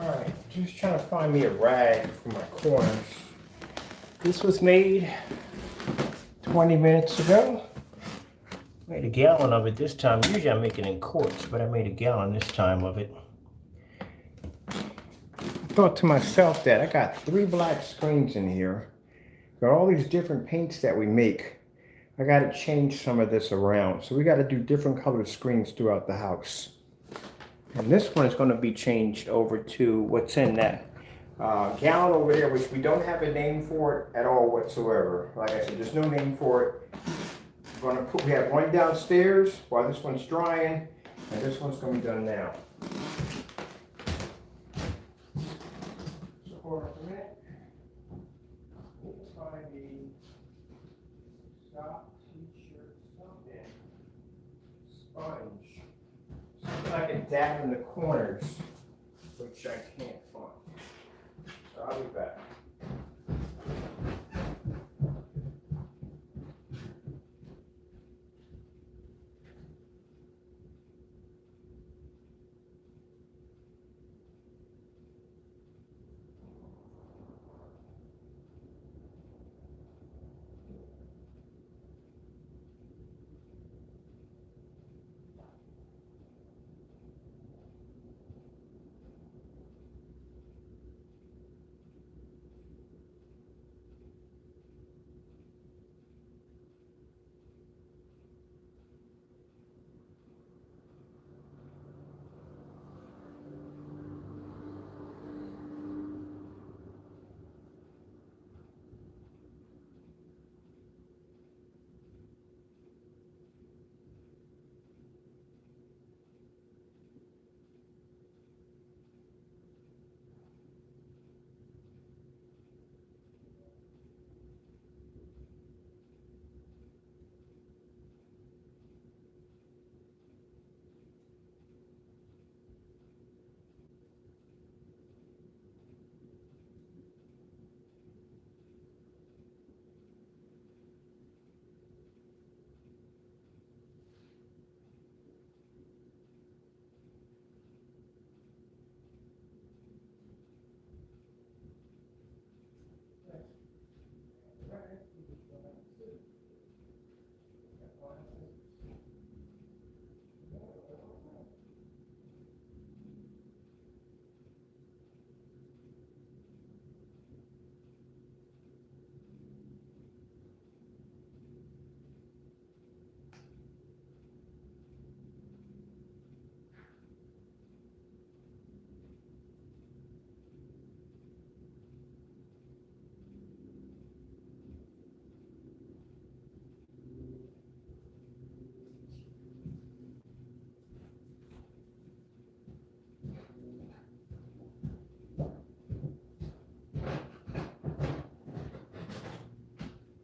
Alright, just trying to find me a rag for my corners. This was made 20 minutes ago. Made a gallon of it this time. Usually I make it in quarts, but I made a gallon this time of it. I thought to myself that I got 3 black screens in here. Got all these different paints that we make. I got to change some of this around. So we got to do different colored screens throughout the house. And this one is going to be changed over to what's in that gallon over there, which we don't have a name for it at all whatsoever. Like I said, there's no name for it. We have one downstairs while this one's drying, and this one's going to be done now. So hold on a minute. Let me find the stop t-shirt something. Sponge. Something I can dab in the corners, which I can't find. So I'll be back.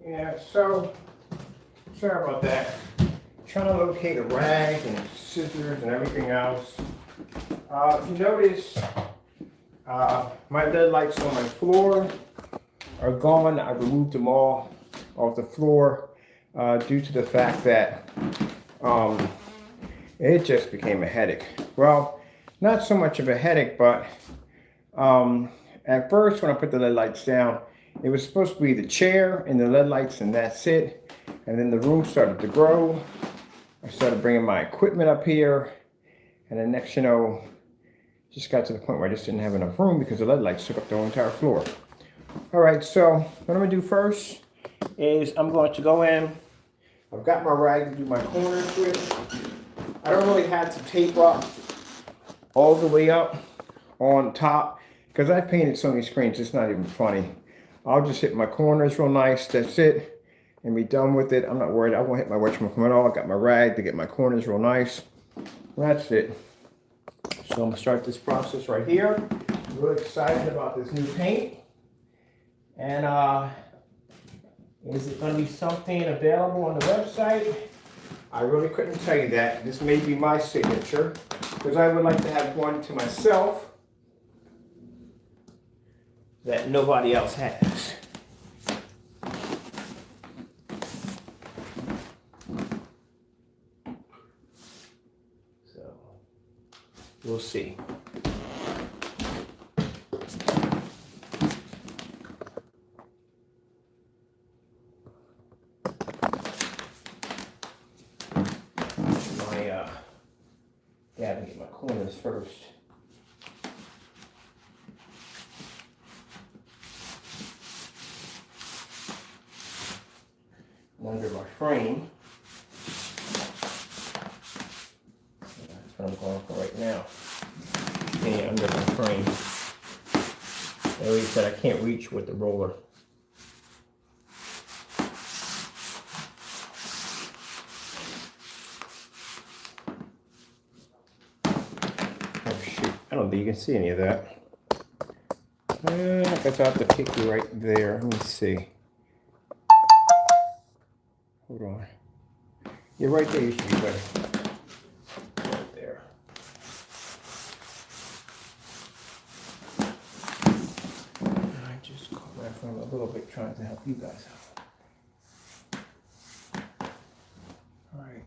Yeah, so sorry about that. Trying to locate a rag and scissors and everything else. If you notice, my LED lights on my floor are gone. I removed them all off the floor due to the fact that it just became a headache. Well, not so much of a headache, but at first when I put the LED lights down, it was supposed to be the chair and the LED lights and that's it. And then the room started to grow. I started bringing my equipment up here. And then next, you know, just got to the point where I just didn't have enough room because the LED lights took up the whole entire floor. All right, so what I'm gonna do first is I'm going to go in. I've got my rag to do my corners with. I don't really have to tape up all the way up on top because I painted so many screens, it's not even funny. I'll just hit my corners real nice, that's it, and be done with it. I'm not worried, I won't hit my whatchamacallit at all. I got my rag to get my corners real nice. That's it. So I'm gonna start this process right here. I'm really excited about this new paint. And is it gonna be something available on the website? I really couldn't tell you that. This may be my signature, because I would like to have one to myself that nobody else has. So, we'll see. corners first. Under my frame. That's what I'm going for right now. Getting under my frame. I already said I can't reach with the roller. Oh shoot, I don't think you can see any of that. I guess I'll have to pick you right there. Let me see. Hold on. Yeah, right there you should be better. Right there. I just caught my phone a little bit trying to help you guys out. All right.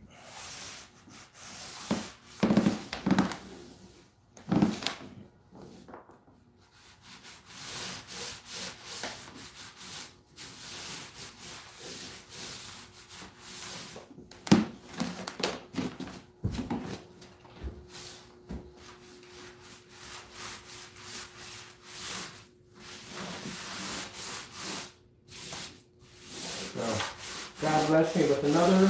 So, God bless me with another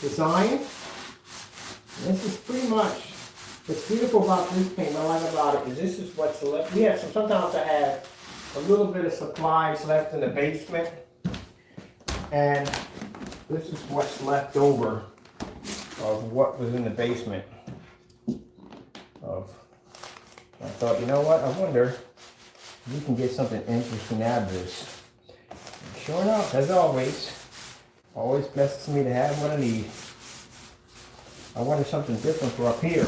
design. This is pretty much what's beautiful about this paint. What I like about it is this is what's left. We have some. Sometimes I have a little bit of supplies left in the basement, and this is what's left over of what was in the basement. I thought, you know what? I wonder if we can get something interesting out of this. Sure enough, as always blesses me to have what I need. I wanted something different for up here.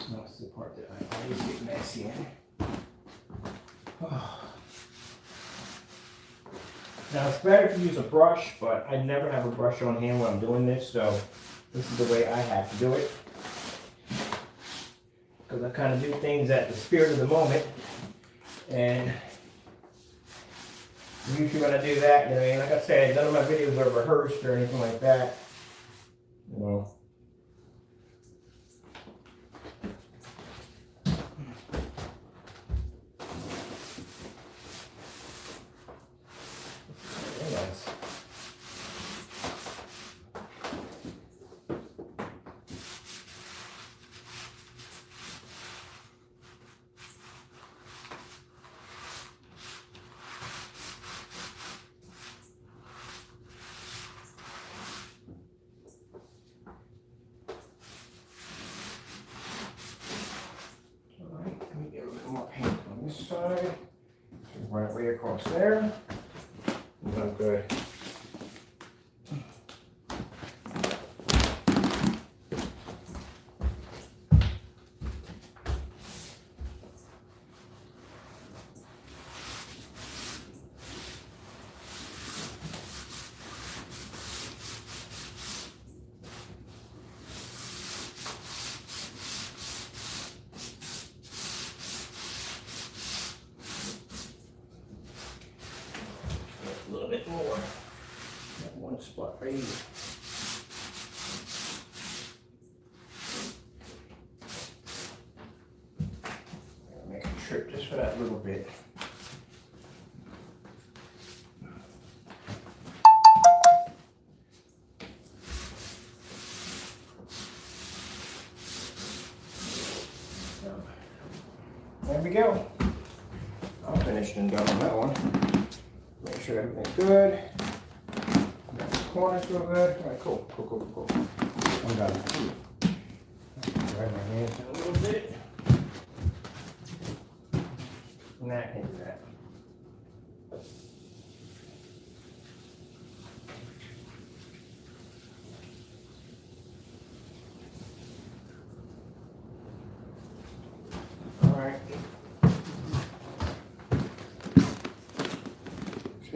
That's the part that I always get messy in. Now it's better to use a brush, but I never have a brush on hand when I'm doing this, so this is the way I have to do it. Because I kind of do things at the spirit of the moment, and usually when I do that, I mean, like I said, none of my videos are rehearsed or anything like that. You know. This side, run it way across there. I'm good. A little bit more. That one spot right here. Make a trip just for that little bit. So, there we go. I'm finished and done on that one. Make sure everything's good. Got the corners real good. All right, cool. I'm done. Grab my hands in a little bit. And that can do that.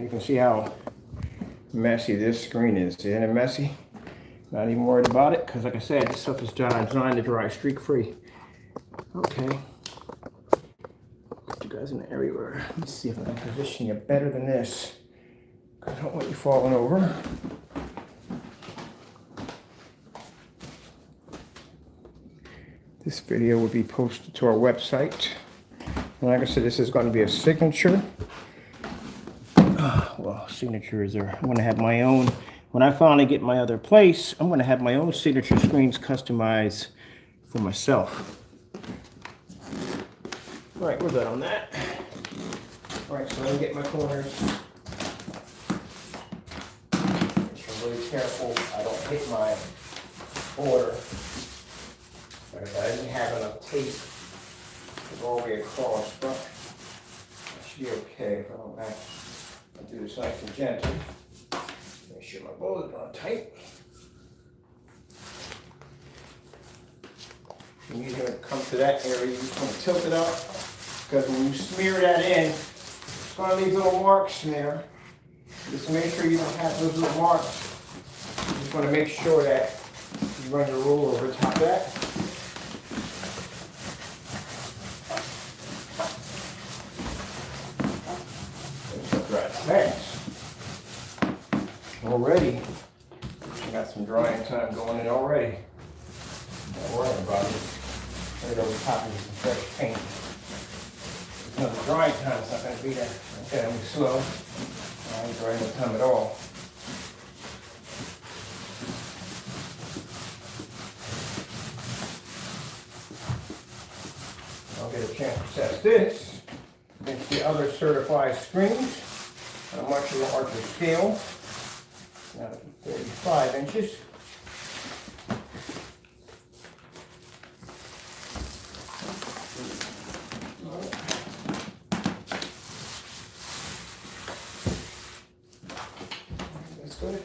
You can see how messy this screen is. Isn't it messy? Not even worried about it, because like I said, this stuff is designed to dry streak free. Okay. Put you guys in the area where, let me see if I can position you better than this. I don't want you falling over. This video will be posted to our website. And like I said, this is going to be a signature. Well, signatures are, I'm going to have my own. When I finally get my other place, I'm going to have my own signature screens customized for myself. All right, we're good on that. All right, so let me get my corners. I'm really careful I don't hit my border. Like I said, I didn't have enough tape to go all the way across, but I should be okay if I don't act. I'll do this nice and gentle. Make sure my bow is not tight. And you're going to come to that area, you just want to tilt it up, because when you smear that in, it's going to leave little marks in there. Just make sure you don't have those little marks. You just want to make sure that you run your ruler over the top of that. Fast. Already, I got some drying time going in already. Don't worry about it. Right over top of some fresh paint. No, the drying time is not going to be that. Okay, I'm slow. I ain't drying no time at all. I'll get a chance to test this against the other certified screens. On a much larger scale, now 35 inches. That's good.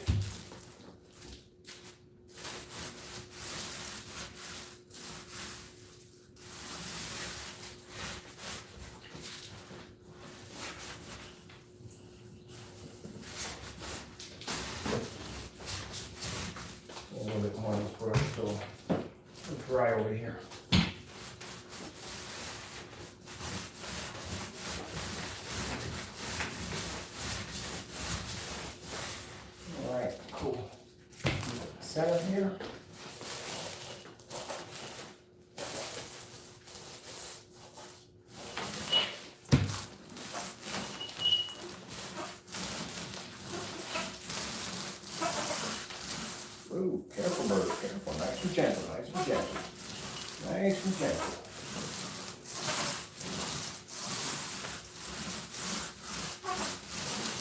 A little bit more on this brush, so it'll dry over here. All right, cool. Center here. Ooh, careful, bird, careful. Nice and gentle, nice and gentle. Nice and gentle.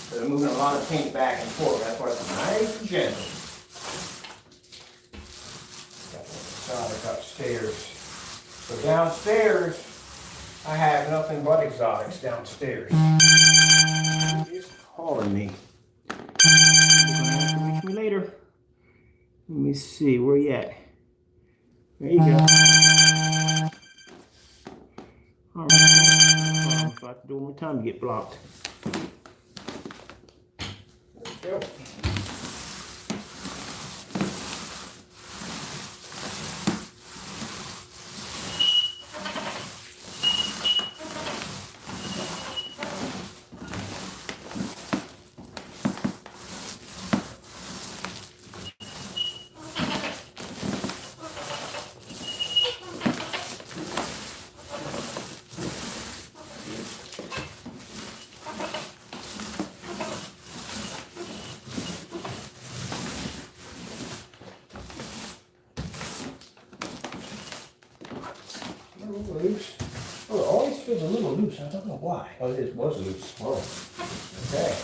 So they're moving a lot of paint back and forth. That's why it's nice and gentle. Got exotic upstairs. So downstairs, I have nothing but exotics downstairs. It's calling me. You're gonna have to reach me later. Let me see, where you at? There you go. All right, if I have to do it one more time, you get blocked. There we go. A little loose. Oh, it always feels a little loose. I don't know why. Oh, it was loose. Whoa. Okay.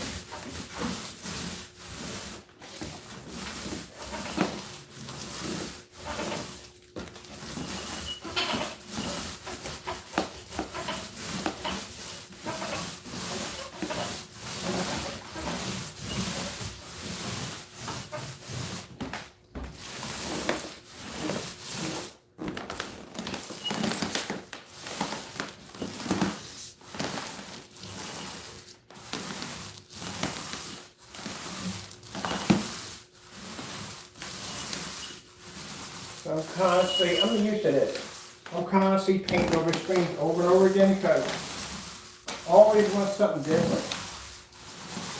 I'm used to this. I'm constantly painting over screens over and over again because I always want something different.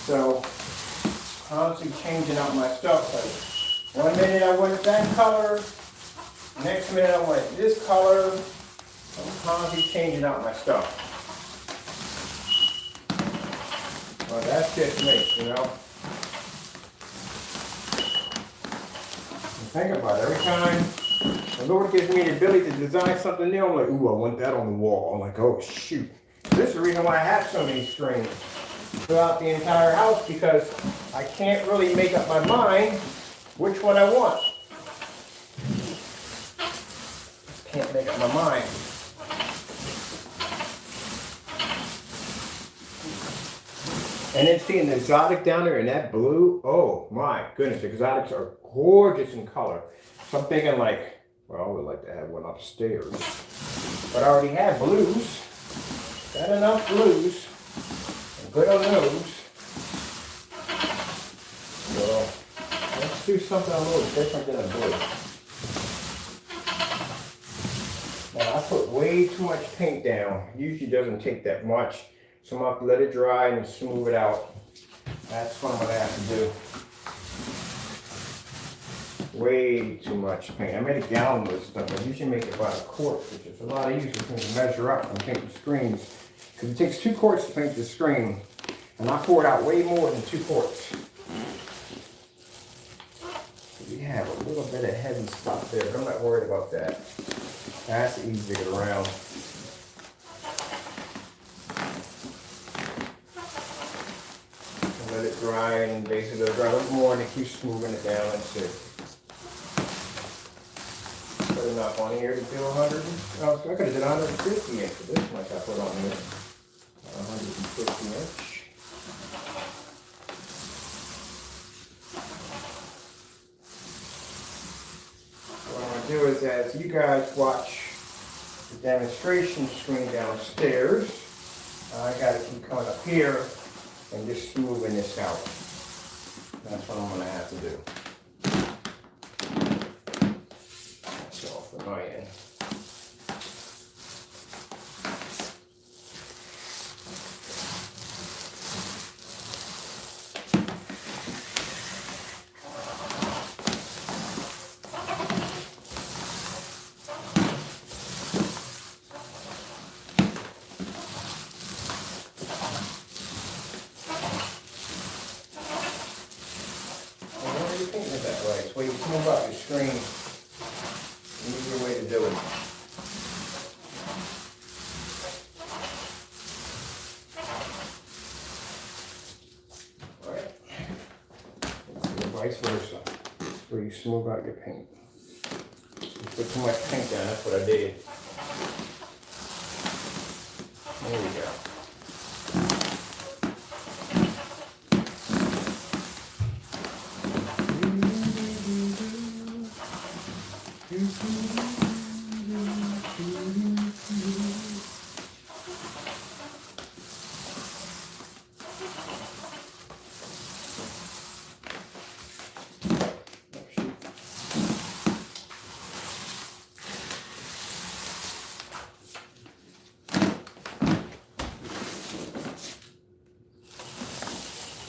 So, constantly changing out my stuff. Like, one minute I want it that color, next minute I want it this color. I'm constantly changing out my stuff. Well, that's just me, you know. Think about it. Every time the Lord gives me the ability to design something new, I'm like, ooh, I want that on the wall. I'm like, oh, shoot. This is the reason why I have so many screens throughout the entire house, because I can't really make up my mind which one I want. Can't make up my mind. And then seeing the exotic down there in that blue, oh my goodness, exotics are gorgeous in color. So I'm thinking like, well, I would like to have one upstairs. But I already have blues. Got enough blues. I'm good on those. So let's do something a little different than a blue. Now I put way too much paint down. Usually doesn't take that much. So I'm going to have to let it dry and smooth it out. That's what I'm going to have to do. Way too much paint. I made a gallon of this stuff. I usually make it about a quart, which is a lot easier for me to measure up and paint the screens. Because it takes 2 quarts to paint the screen. And I poured out way more than 2 quarts. We have a little bit of heavy stuff there, but I'm not worried about that. That's easy to get around. Let it dry and basically dry a little more and keep smoothing it down. That's it. Put enough on here to do 100. Oh, so I could have done 150 inch for this much I put on here. 150 inch. What I'm going to do is, as you guys watch the demonstration screen downstairs, I got to keep coming up here and just smoothing this out. That's what I'm going to have to do. That's all for my end. Way you smooth out your screen, an easier way to do it. Alright. Vice versa. Where you smooth out your paint. You put too much paint down, that's what I did. There we go.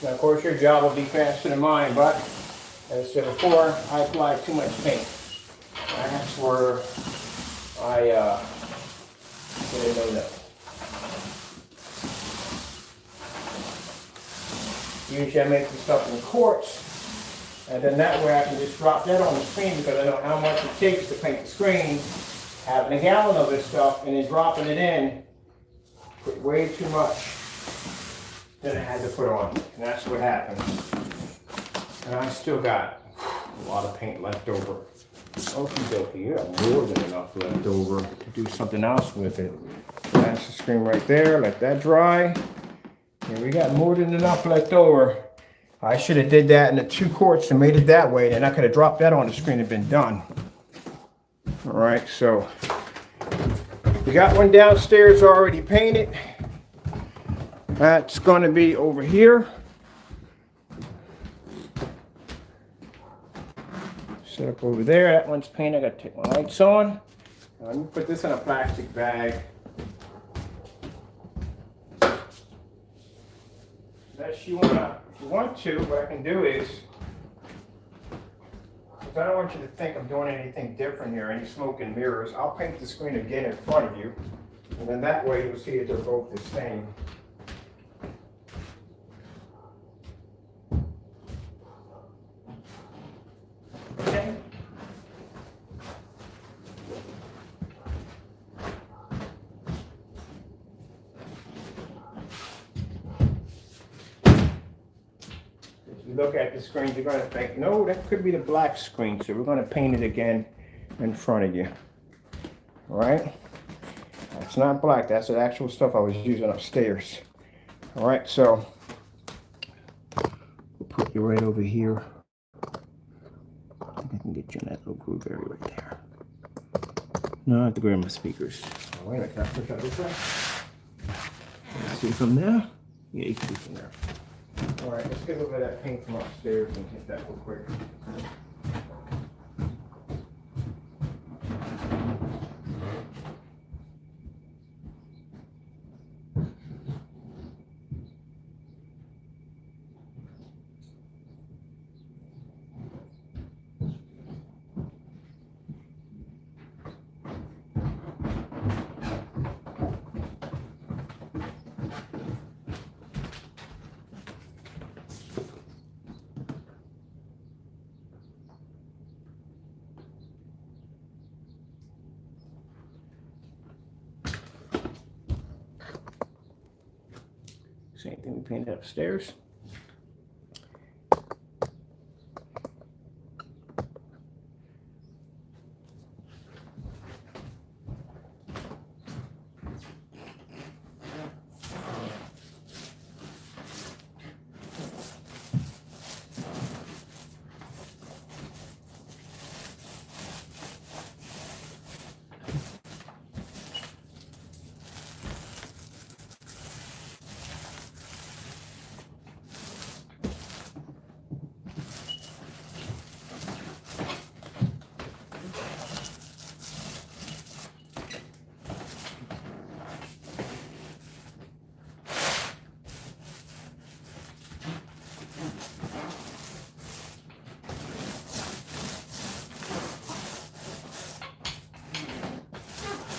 Now, of course, your job will be faster than mine, but as I said before, I applied too much paint. That's where I didn't know that. Usually I make the stuff in quarts, and then that way I can just drop that on the screen because I know how much it takes to paint the screen. Having a gallon of this stuff and then dropping it in, put way too much than I had to put on, and that's what happened. And I still got a lot of paint left over. Okie dokie, you have more than enough left over to do something else with it. That's the screen right there, let that dry. And we got more than enough left over. I should have did that in the 2 quarts and made it that way, then I could have dropped that on the screen and been done. All right, so we got one downstairs already painted. That's going to be over here. set up over there. That one's painted. I gotta take my lights on. Let me put this in a plastic bag. Unless you wanna, if you want to, what I can do is, because I don't want you to think I'm doing anything different here, any smoke and mirrors, I'll paint the screen again in front of you, and then that way you'll see that they're both the same. Okay. If you look at the screen, you're going to think, no, that could be the black screen, so we're going to paint it again in front of you. All right? That's not black, that's the actual stuff I was using upstairs. All right, so we'll put you right over here. I think I can get you in that little groove area right there. No, I have to grab my speakers. Oh, wait a minute, can I push that this way? Let's see from there. Yeah, you can do from there. All right, let's get a little bit of that paint from upstairs and hit that real quick. Same thing we painted upstairs.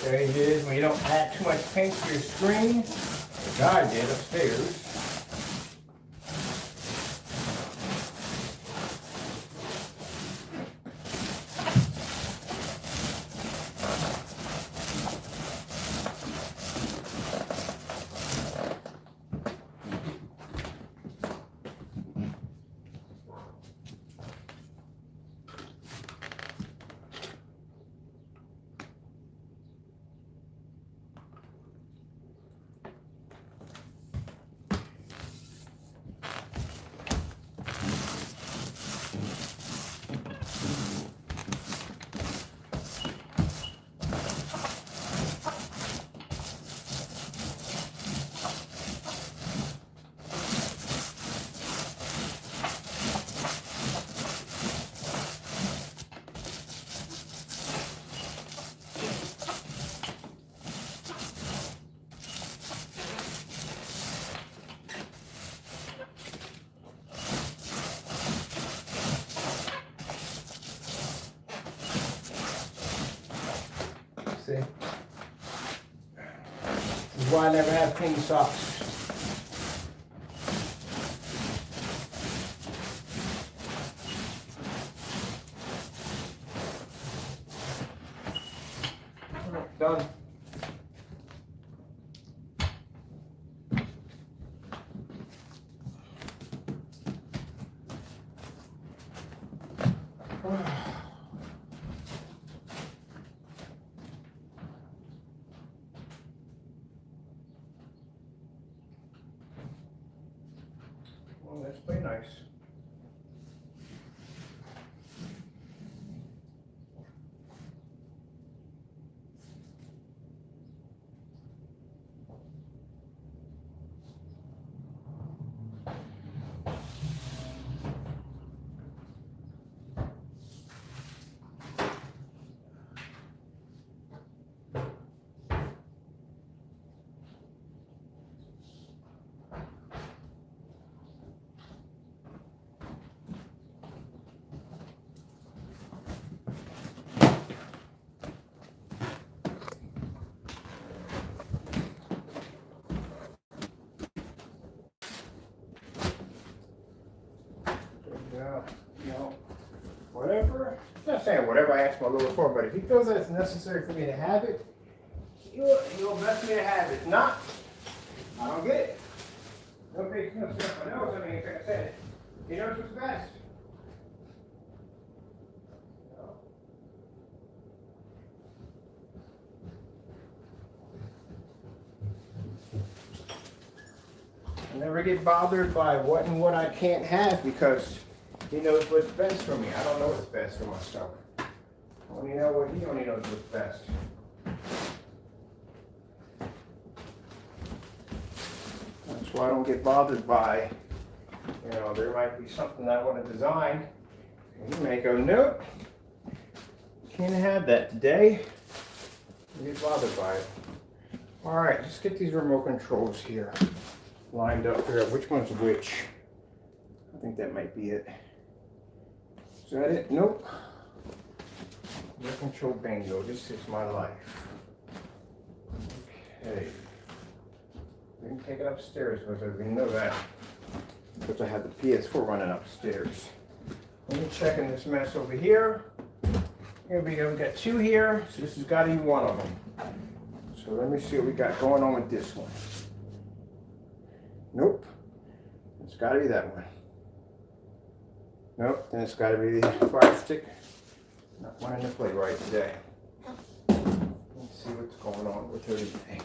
There it is, when you don't add too much paint to your screen, like I did upstairs. See? This is why I never have clean socks. Alright, done. Well, that's pretty nice. you know, whatever. I'm not saying whatever I ask my Lord for, but if he feels that it's necessary for me to have it, he'll bless me to have it. If not, I don't get it. Nobody knows my nose. I mean, like I said, he knows what's best. I never get bothered by what and what I can't have because he knows what's best for me. I don't know what's best for myself. I only know what he only knows what's best. That's why I don't get bothered by, you know, there might be something I want to design. And he may go, nope, can't have that today. I get bothered by it. All right, let's get these remote controls here lined up here. Which one's which? I think that might be it. Is that it? Nope. Remote control bingo. This is my life. Okay. We can take it upstairs because I didn't know that. Because I had the PS4 running upstairs. Let me check in this mess over here. Here we go. We got two here, so this has got to be one of them. So let me see what we got going on with this one. Nope. It's got to be that one. Nope. Then it's got to be the Fire Stick. Not wanting to play right today. Let's see what's going on with her today.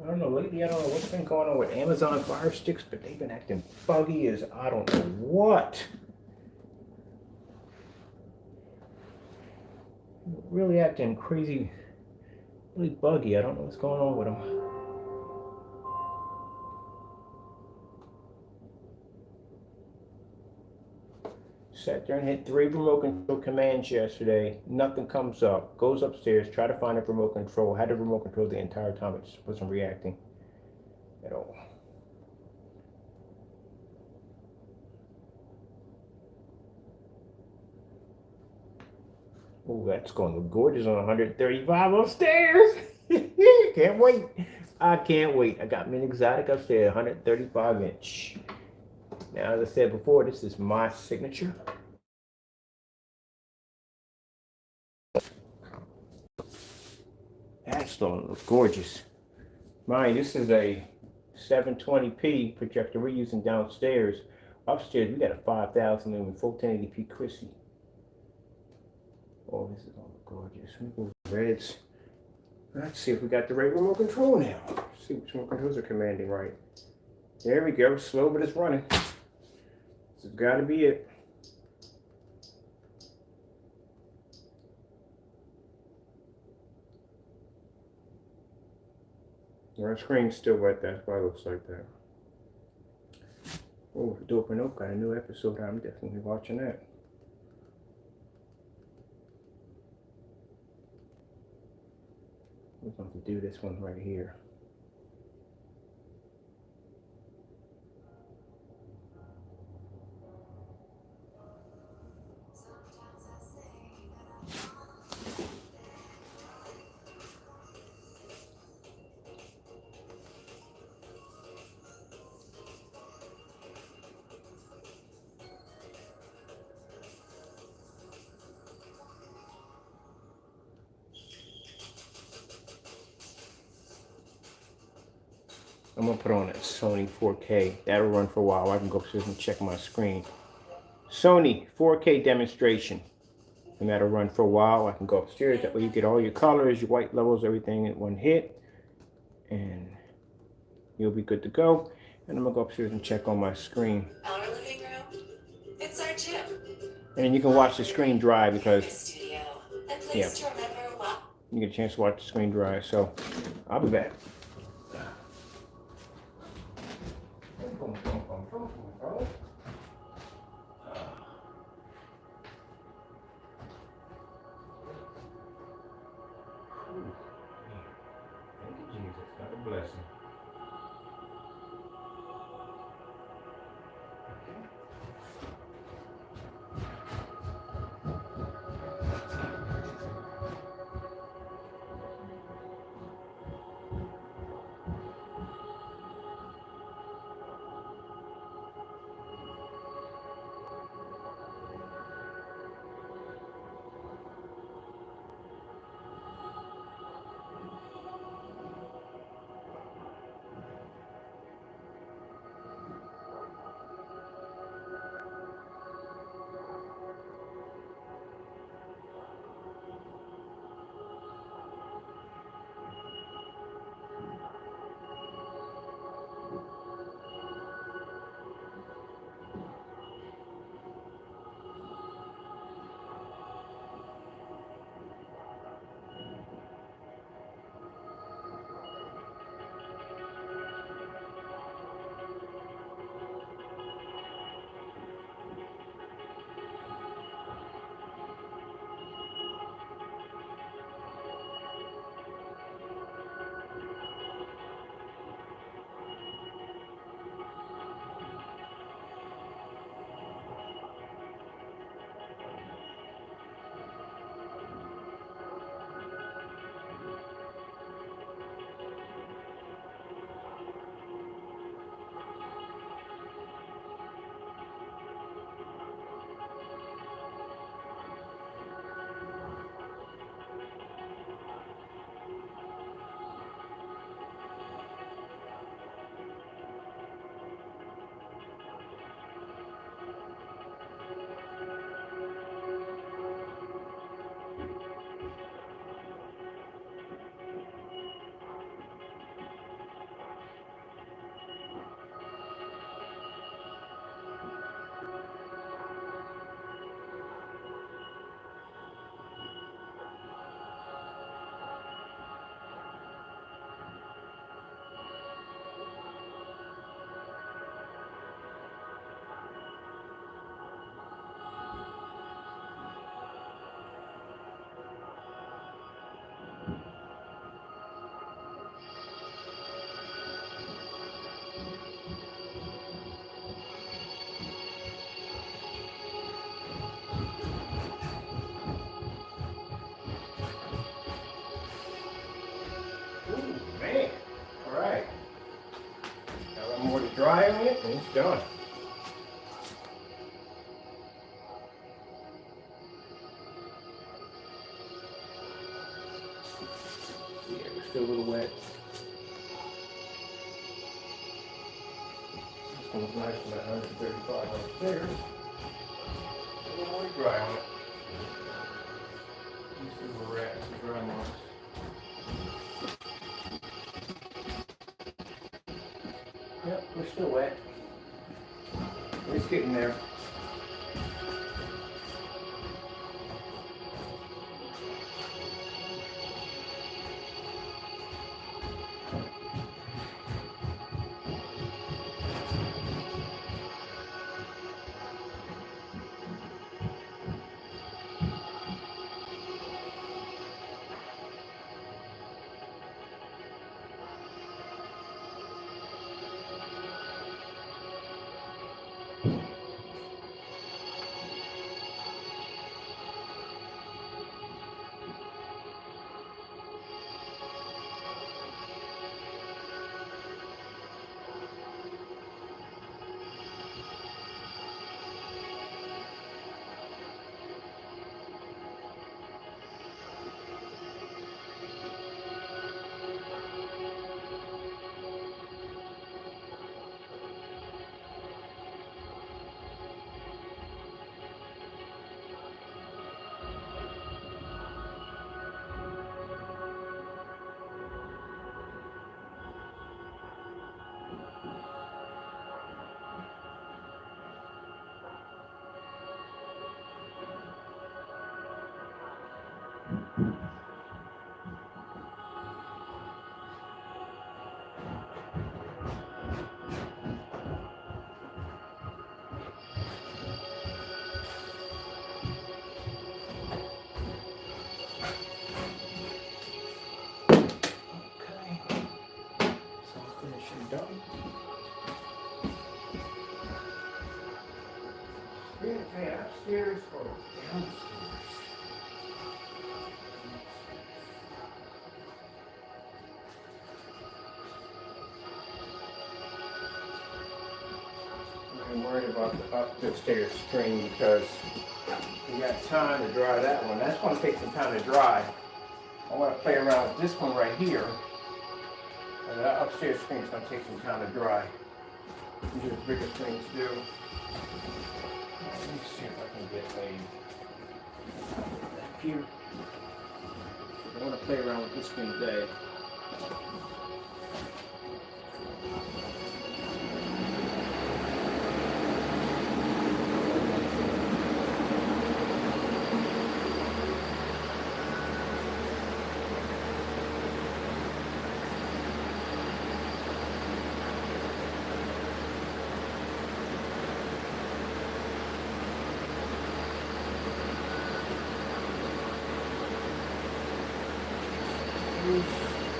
I don't know, lately I don't know what's been going on with Amazon Fire Sticks, but they've been acting buggy as I don't know what. Really acting crazy, really buggy. I don't know what's going on with them. Sat there and hit 3 remote control commands yesterday. Nothing comes up. Goes upstairs, try to find a remote control. Had the remote control the entire time. It just wasn't reacting at all. Oh, that's going to look gorgeous on 135 upstairs. Can't wait. I can't wait. I got me an Exotic upstairs, 135 inch. Now, as I said before, this is my signature. That's going to look gorgeous. Mind, this is a 720p projector we're using downstairs. Upstairs, we got a 5000 lumen full 1080p Chrissy. Oh, this is going to look gorgeous. Let me go with the reds. Let's see if we got the right remote control now. Let's see which remote controls are commanding right. There we go. Slow, but it's running. This has got to be it. Our screen's still wet. That's why it looks like that. Oh, Dope and Oak got a new episode. I'm definitely watching that. We're going to do this one right here. I'm gonna put on a Sony 4K. That'll run for a while. I can go upstairs and check my screen. Sony 4K demonstration. And that'll run for a while. I can go upstairs. That way you get all your colors, your white levels, everything in one hit. And you'll be good to go. And I'm gonna go upstairs and check on my screen. Our living room. It's our gym. And then you can watch the screen dry because yeah, you get a chance to watch the screen dry. So I'll be back. Thank you, Jesus. God bless him. Ooh, man. All right. Got a little more to dry on it, and it's done. Yeah, we're still a little wet. This one's nice and at 135 upstairs. A little more to dry on it. Let's see where we're at with the dry marks. Yep, we're still wet. It's getting there. Done. Okay, upstairs or downstairs? I'm worried about the upstairs screen because we got time to dry that one. That's going to take some time to dry. I want to play around with this one right here. And that upstairs screen is going to take some time to dry. These are the biggest things to do. Let me see if I can get a computer. I want to play around with this screen today. Oof.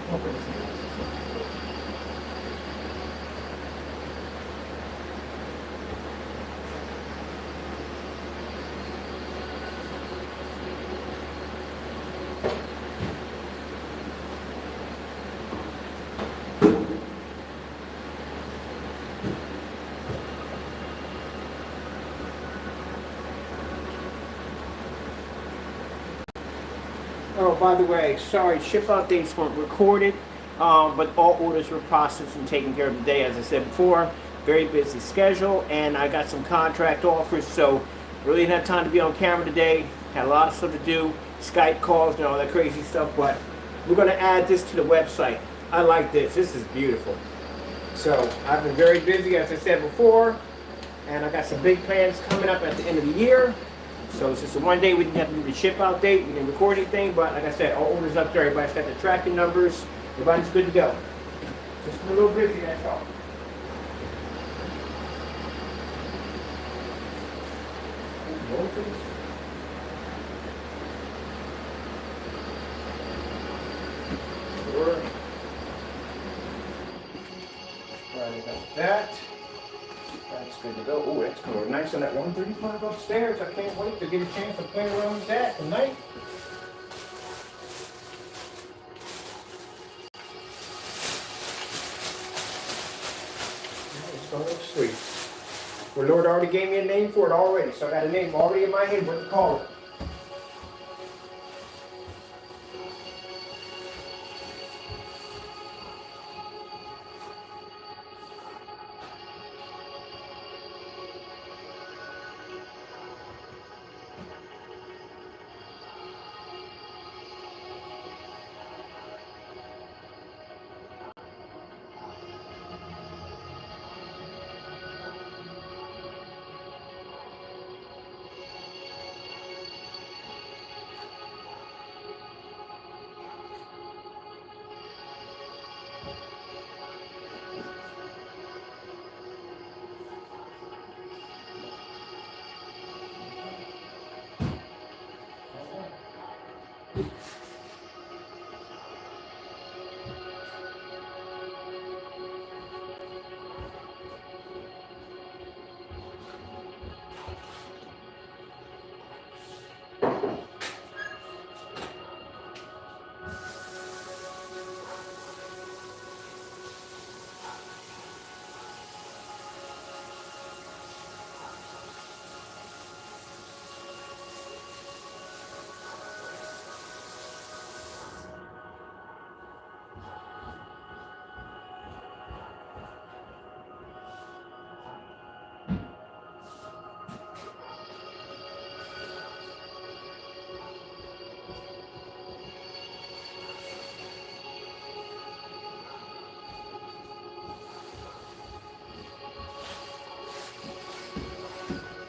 Open this thing. Oh, by the way, sorry, ship out dates weren't recorded, but all orders were processed and taken care of today. As I said before, very busy schedule, and I got some contract offers, so really didn't have time to be on camera today. Had a lot of stuff to do, Skype calls and all that crazy stuff, but we're going to add this to the website. I like this. This is beautiful. So I've been very busy, as I said before, and I got some big plans coming up at the end of the year. So it's just a one day we didn't have to do the ship out date, we didn't record anything, but like I said, all orders up there, everybody's got their tracking numbers, everybody's good to go. Just a little busy, that's all. Right about that. That's good to go. Oh, that's going to look nice on that 135 upstairs. I can't wait to get a chance to play around with that tonight. It's going to look sweet. Well, Lord already gave me a name for it already, so I got a name already in my head what to call it.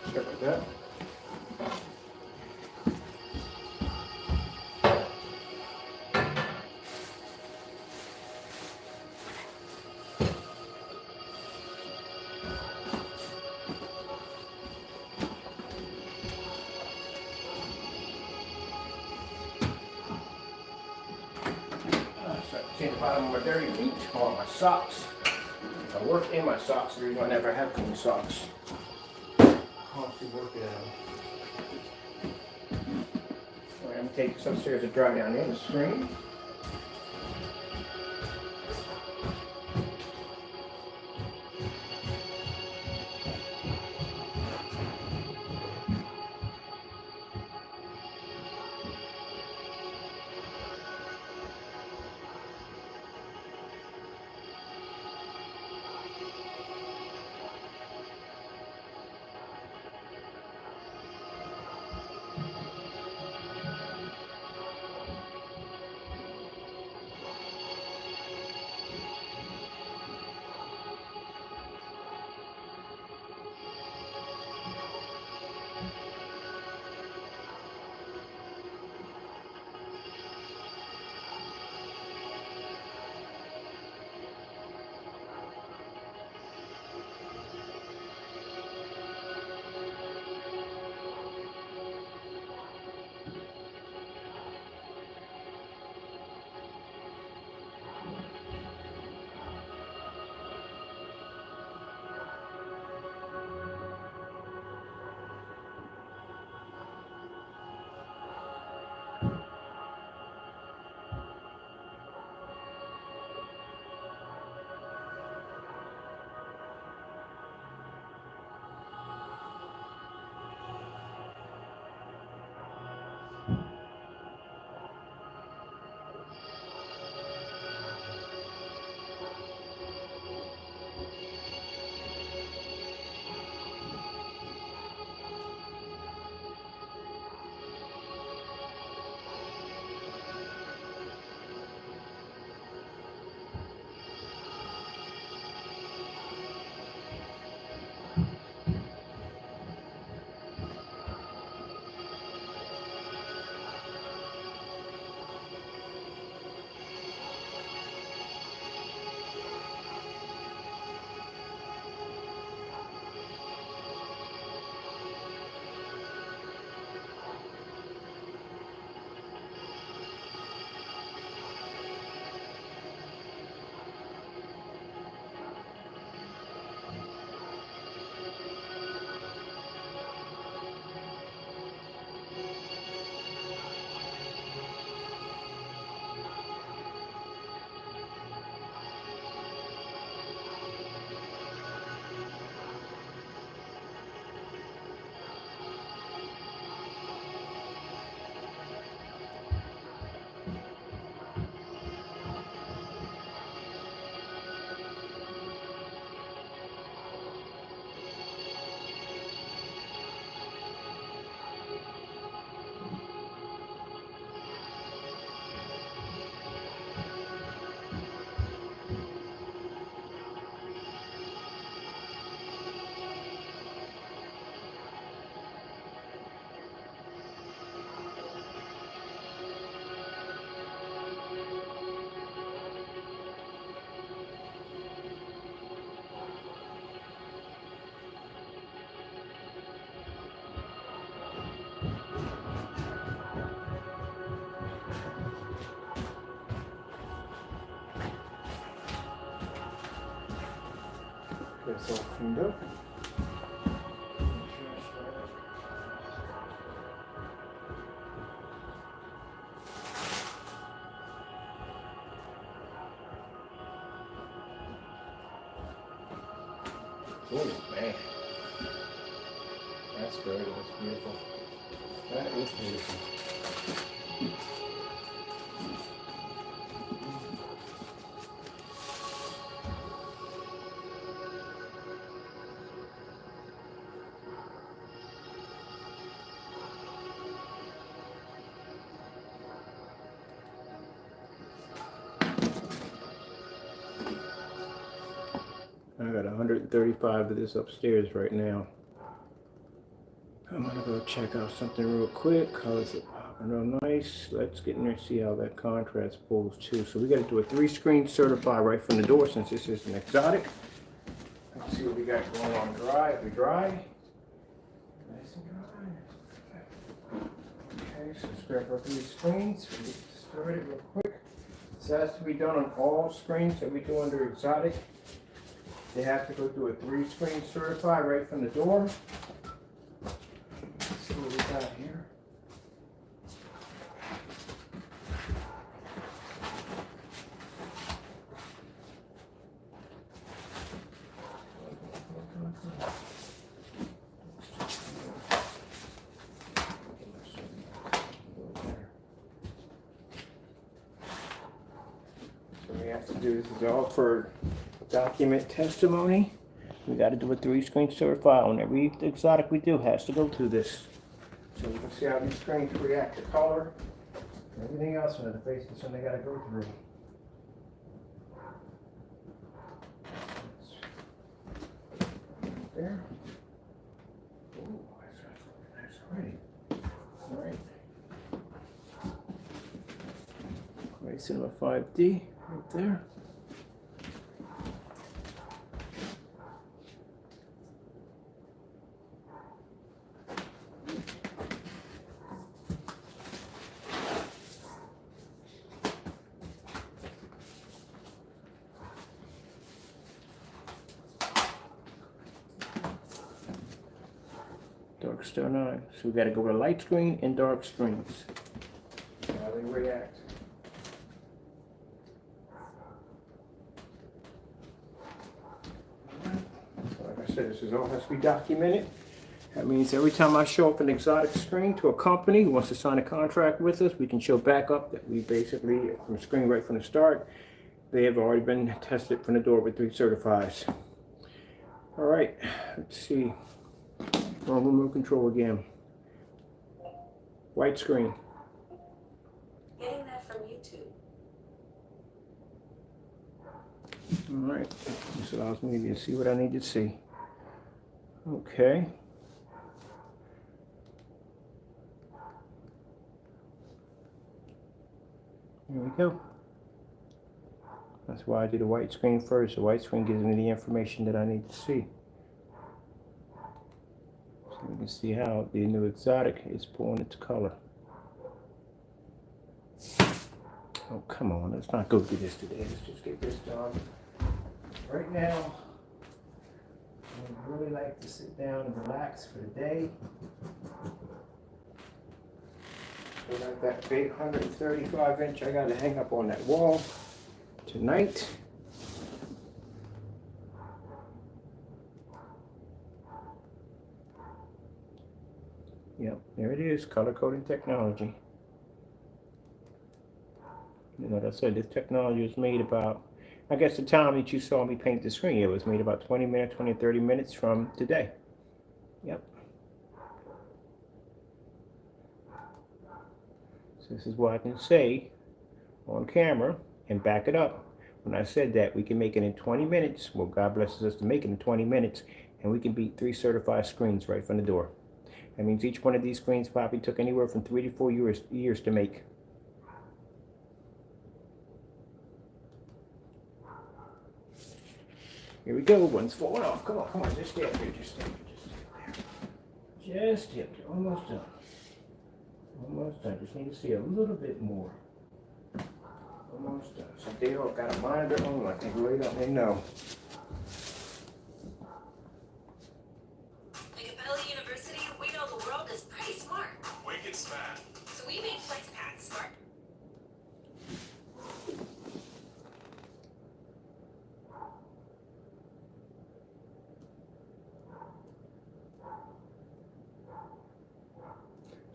Sorry about that. See the bottom of my dirty feet, or my socks. I work in my socks, the reason I never have clean socks. Constantly working at them. Alright, I'm gonna take this upstairs to dry down in the screen. this all cleaned up. Oh man, that's good. That's beautiful. That is beautiful. I got 135 of this upstairs right now. I'm gonna go check out something real quick. Colors are popping real nice. Let's get in there and see how that contrast pulls too. So we gotta do a 3-screen certified right from the door since this is an exotic. Let's see what we got going on dry. If we dry, nice and dry. Okay, so let's grab our 3 screens. We'll get started real quick. This has to be done on all screens that we do under exotic. They have to go through a 3-screen certified right from the door. Let's see what we got here. So we have to do, this is all for document testimony. We got to do a 3-screen certified on every exotic we do has to go through this. So you can see how these screens react to color and everything else under the face is something they got to go through. There. Ooh, that's already. All right. Great Cinema 5D right there. Dark Star 9. So we got to go with a light screen and dark screens. How they react. So like I said, this all has to be documented. That means every time I show up an exotic screen to a company who wants to sign a contract with us, we can show back up that we basically, from the screen right from the start, they have already been tested from the door with 3 certifies. All right, let's see. On remote control again. White screen. Getting that from YouTube. All right, this allows me to see what I need to see. Okay. Here we go. That's why I do the white screen first. The white screen gives me the information that I need to see. So you can see how the new exotic is pulling its color. Oh, come on. Let's not go through this today. Let's just get this done. Right now, I would really like to sit down and relax for the day. So like that big 135 inch I got to hang up on that wall tonight. Yep, there it is, color coding technology. You know, like I said, this technology was made about, I guess the time that you saw me paint the screen, it was made about 20 minutes, 30 minutes from today. Yep. So this is what I can say on camera and back it up. When I said that we can make it in 20 minutes, well, God blesses us to make it in 20 minutes, and we can beat 3 certified screens right from the door. That means each one of these screens probably took anywhere from 3 to 4 years to make. Here we go, one's falling off. Come on, just stay up there, just stay up there. Just stay up there, almost done. Almost done, just need to see a little bit more. Almost done. So they all got a monitor on, I think right up, they know.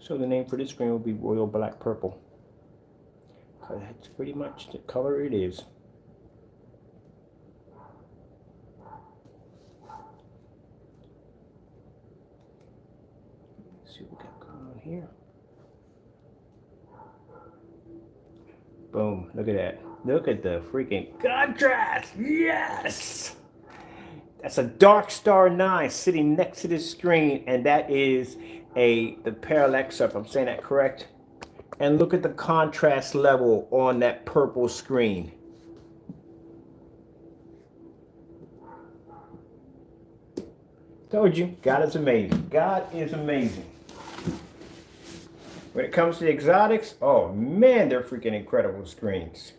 So the name for this screen will be Royal Black Purple. That's pretty much the color it is. Let's see what we got going on here. Boom, look at that. Look at the freaking contrast. Yes! That's a Dark Star 9 sitting next to this screen, and that is the parallax, if I'm saying that correct. And look at the contrast level on that purple screen. Told you, God is amazing. God is amazing. When it comes to the exotics, oh man, they're freaking incredible screens.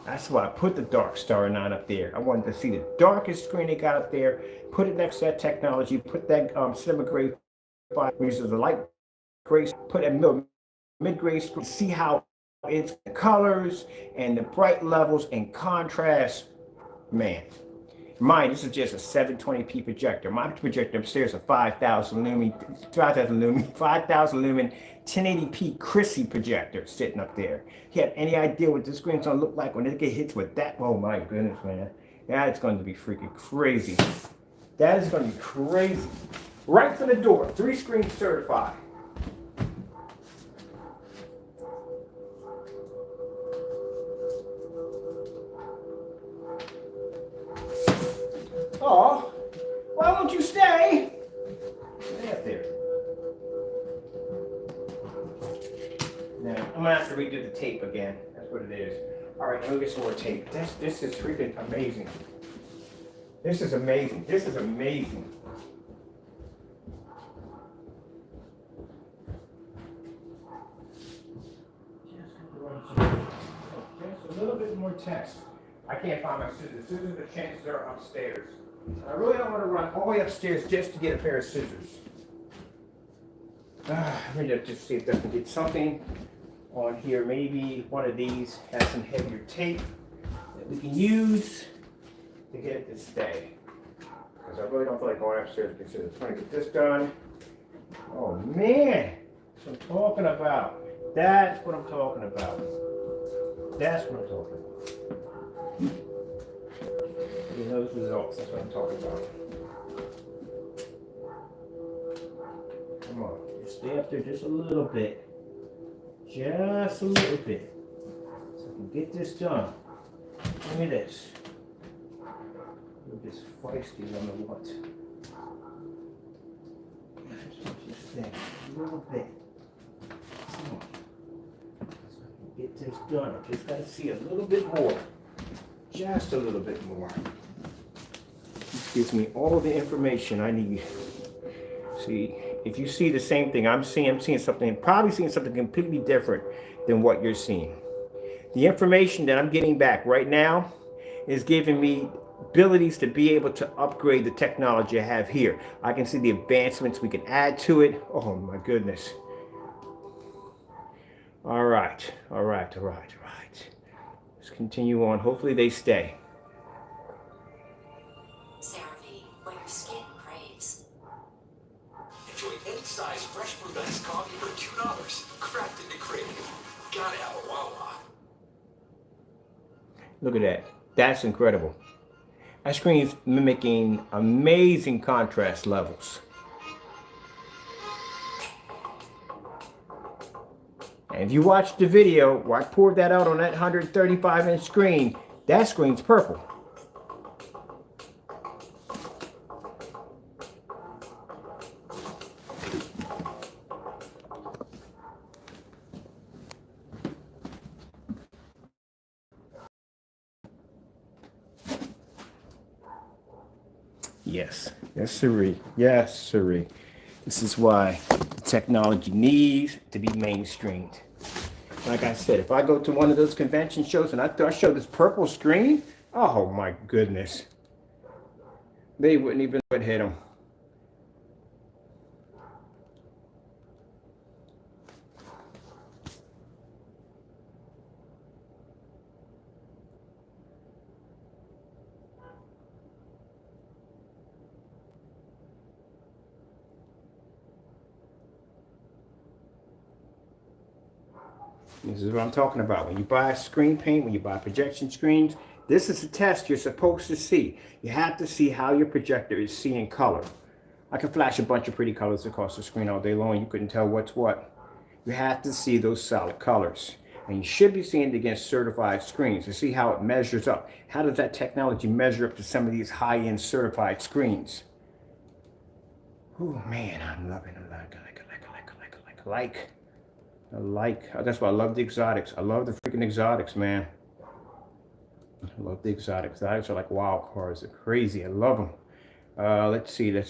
That's why I put the Dark Star 9 up there. I wanted to see the darkest screen they got up there, put it next to that technology, put that cinema gray, which is the light gray, put a mid-gray screen, see how it's the colors and the bright levels and contrast. Man, mine, this is just a 720p projector. My projector upstairs is a 5,000 lumen, 5,000 lumen 1080p Chrissy projector sitting up there. You have any idea what this screen's gonna look like when it gets hit with that? Oh my goodness, man. That's going to be freaking crazy. That is going to be crazy. Right from the door, 3 screens certified. Oh, why won't you stay? Stay up there. Now, I'm gonna have to redo the tape again. That's what it is. All right, let me get some more tape. This is freaking amazing. This is amazing. This is amazing. Just a little bit more text. I can't find my scissors. Scissors, the chances are upstairs. I really don't want to run all the way upstairs just to get a pair of scissors. Let me just see if I can get something on here. Maybe one of these has some heavier tape that we can use to get it to stay. Because I really don't feel like going upstairs to get scissors. I'm going to get this done. Oh man, that's what I'm talking about. That's what I'm talking about. That's what I'm talking about. Getting those results, that's what I'm talking about. Come on, just stay up there just a little bit. Just a little bit. So I can get this done. Look at this. Look at this feisty on the what. Just stay a little bit. Come on. So I can get this done. I just gotta see a little bit more. Just a little bit more. This gives me all the information I need. See, if you see the same thing I'm seeing something, probably seeing something completely different than what you're seeing. The information that I'm getting back right now is giving me abilities to be able to upgrade the technology I have here. I can see the advancements we can add to it. Oh my goodness. All right. Let's continue on. Hopefully they stay. CeraVe, what your skin craves. Enjoy any size fresh brewed iced coffee for $2. Crafted to crave. Gotta have a Wawa. Look at that. That's incredible. That screen is mimicking amazing contrast levels. And if you watch the video where I poured that out on that 135-inch screen, that screen's purple. Yes, sirree. Yes, sirree. This is why technology needs to be mainstreamed. Like I said, if I go to one of those convention shows and I show this purple screen, oh my goodness. They wouldn't even hit them. This is what I'm talking about. When you buy screen paint, when you buy projection screens, this is a test you're supposed to see. You have to see how your projector is seeing color. I can flash a bunch of pretty colors across the screen all day long. You couldn't tell what's what. You have to see those solid colors. And you should be seeing it against certified screens to see how it measures up. How does that technology measure up to some of these high-end certified screens? Oh man, I'm loving it. That's why I love the exotics. I love the freaking exotics, man. I love the exotics. Exotics are like wild cards. They're crazy. I love them. Let's see. Did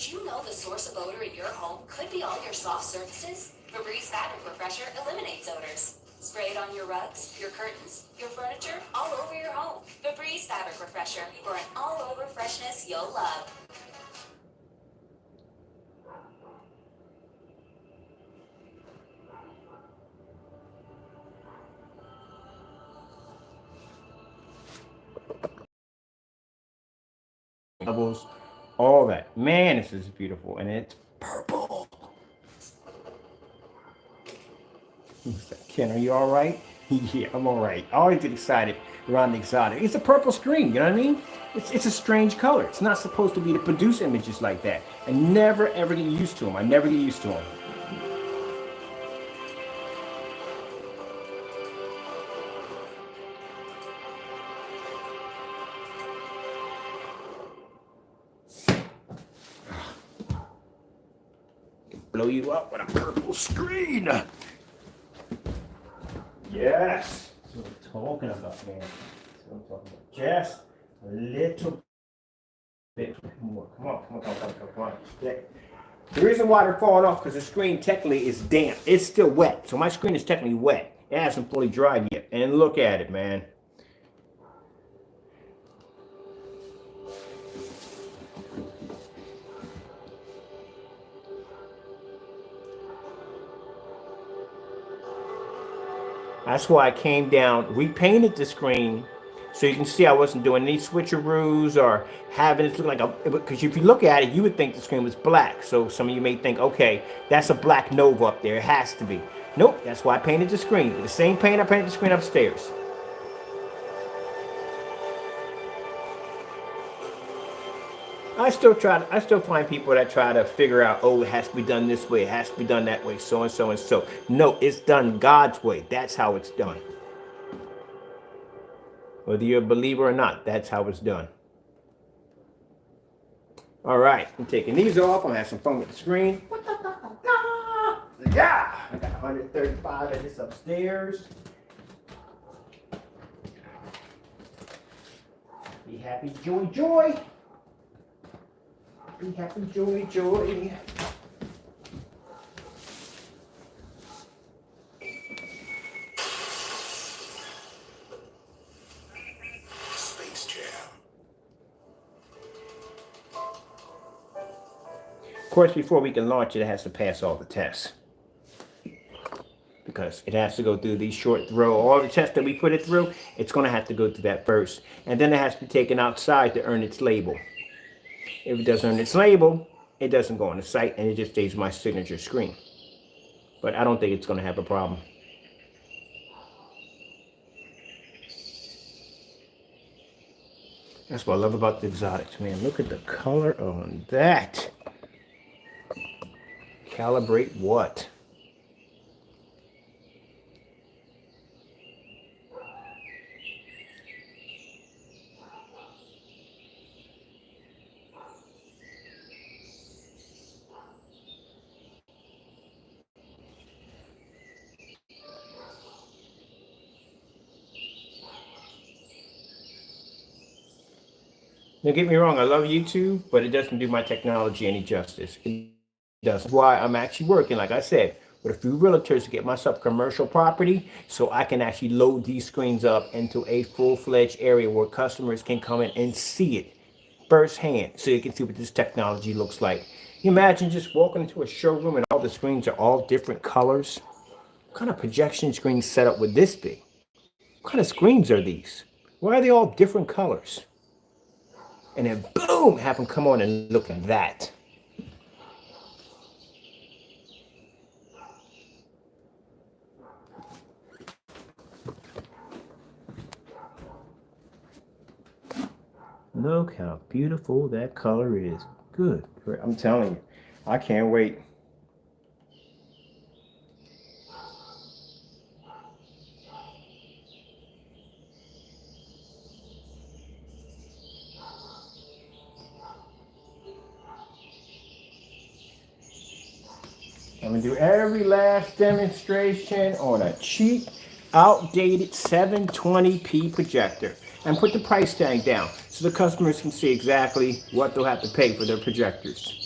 you know the source of odor in your home could be all your soft surfaces? Febreze Fabric Refresher eliminates odors. Spray it on your rugs, your curtains, your furniture, all over your home. Febreze Fabric Refresher for an all-over freshness you'll love. Levels, all that. Man, this is beautiful. And it's purple. Ken, are you all right? Yeah, I'm all right. I always get excited around the exotic. It's a purple screen, you know what I mean? It's a strange color. It's not supposed to be to produce images like that. I never ever get used to them. I never get used to them. Blow you up with a purple screen. Yes. That's what I'm talking about, man. That's what I'm talking about. Just a little bit more. Come on. Yeah. The reason why they're falling off because the screen technically is damp. It's still wet. So my screen is technically wet. It hasn't fully dried yet. And look at it, man. That's why I came down, repainted the screen, so you can see I wasn't doing any switcheroos or having it look like a, because if you look at it, you would think the screen was black. So some of you may think, okay, that's a black Nova up there. It has to be. Nope, that's why I painted the screen. With the same paint I painted the screen upstairs. I still find people that try to figure out, oh, it has to be done this way, it has to be done that way, so and so and so. No, it's done God's way. That's how it's done. Whether you're a believer or not, that's how it's done. All right, I'm taking these off. I'm gonna have some fun with the screen. Yeah, I got 135 of this upstairs. Be happy, joy, joy. Be happy, joy, joy. Space Jam. Of course, before we can launch it, it has to pass all the tests. Because it has to go through these short throw, all the tests that we put it through, it's going to have to go through that first. And then it has to be taken outside to earn its label. If it doesn't earn its label, it doesn't go on the site and it just stays my signature screen. But I don't think it's going to have a problem. That's what I love about the exotics, man. Look at the color on that. Calibrate what? Don't get me wrong, I love YouTube, but it doesn't do my technology any justice. It doesn't. That's why I'm actually working, like I said, with a few realtors to get myself commercial property so I can actually load these screens up into a full-fledged area where customers can come in and see it firsthand so you can see what this technology looks like. You imagine just walking into a showroom and all the screens are all different colors? What kind of projection screen setup would this be? What kind of screens are these? Why are they all different colors? And then boom, have them come on and look at that. Look how beautiful that color is. Good. I'm telling you, I can't wait. I'm gonna do every last demonstration on a cheap, outdated 720p projector and put the price tag down so the customers can see exactly what they'll have to pay for their projectors.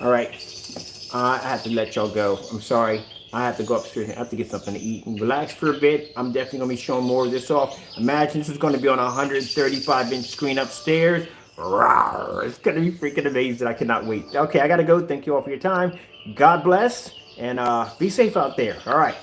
All right, I have to let y'all go. I'm sorry. I have to go upstairs. I have to get something to eat and relax for a bit. I'm definitely going to be showing more of this off. Imagine this is going to be on a 135-inch screen upstairs. Rawr, it's going to be freaking amazing. I cannot wait. Okay, I got to go. Thank you all for your time. God bless, and be safe out there. All right.